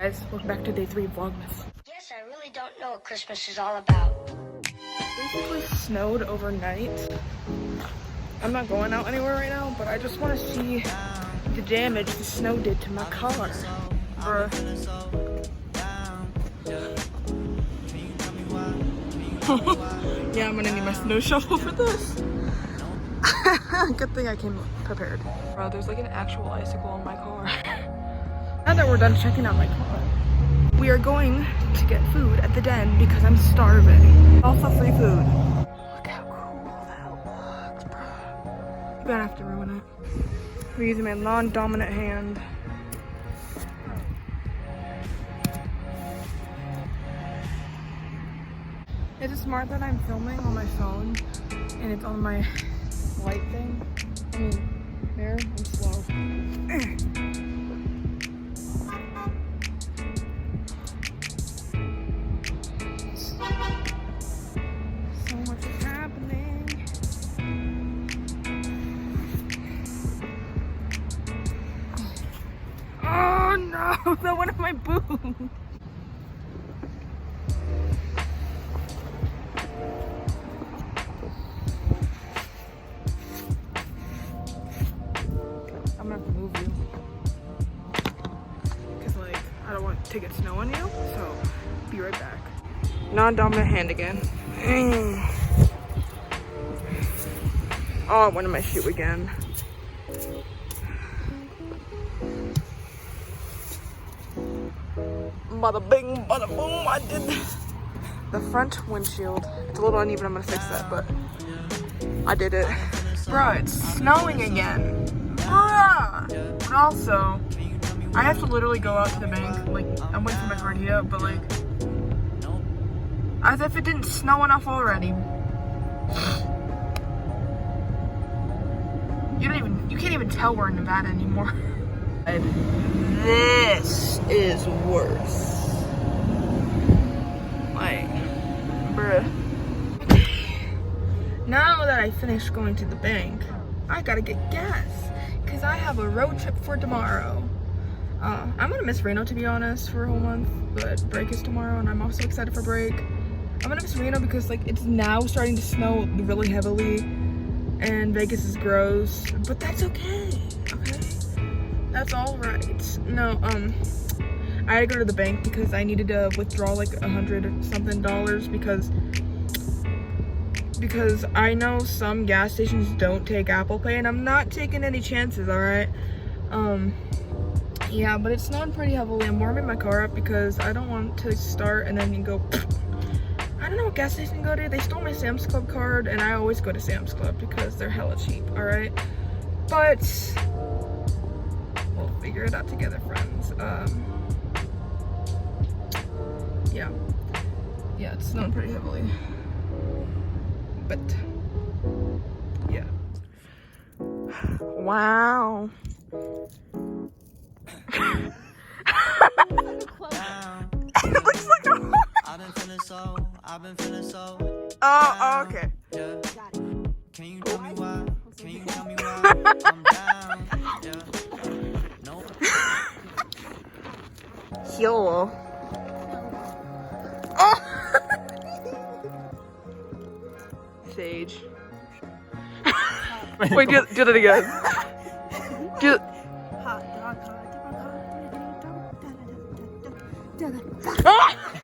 Guys, welcome back to day 3 of vlogmas. Yes, I really don't know what Christmas is all about. Basically snowed overnight. I'm not going out anywhere right now, but I just want to see the damage the snow did to my car. Yeah, I'm gonna need my snow shovel for this. Good thing I came prepared. Bro, there's like an actual icicle on my car. Now that we're done checking out my car, we are going to get food at the den because I'm starving. Also free food. Look how cool that looks, bro. You're gonna have to ruin it. We're using my non-dominant hand. Is it smart that I'm filming on my phone and it's on my light thing? I mean, there, I'm slow. So much is happening. Oh no, that one of my boobs. I'm gonna have to move you because like I don't want to get snow on you, so be right back. Non-dominant hand again. Oh, it went in my shoe again. Bada bing, bada boom, I did this. The front windshield, it's a little uneven, I'm gonna fix that, but I did it. Bro, it's snowing again. But also, I have to literally go out to the bank. Like, I'm waiting for my car to heat up, but like, as if it didn't snow enough already. You can't even tell we're in Nevada anymore. This is worse. Like, bruh. Now that I finished going to the bank, I gotta get gas. Because I have a road trip for tomorrow. I'm gonna miss Reno, to be honest, for a whole month, but break is tomorrow and I'm also excited for break. I'm gonna miss Reno because like it's now starting to snow really heavily and Vegas is gross, but that's okay, okay? That's all right. No, I had to go to the bank because I needed to withdraw like $100 or something because I know some gas stations don't take Apple Pay and I'm not taking any chances, all right? Yeah, but it's snowing pretty heavily. I'm warming my car up because I don't want to start and then you go, I don't know what gas station to go to. They stole my Sam's Club card and I always go to Sam's Club because they're hella cheap, all right? But we'll figure it out together, friends. Yeah, it's snowing pretty heavily. But yeah. Wow. It looks like a I've been feeling so. Oh, okay. Can you tell me why? Can you tell me why I'm down? No. Yo. Oh. Sage. Wait, do it again. Do it. Hot dog.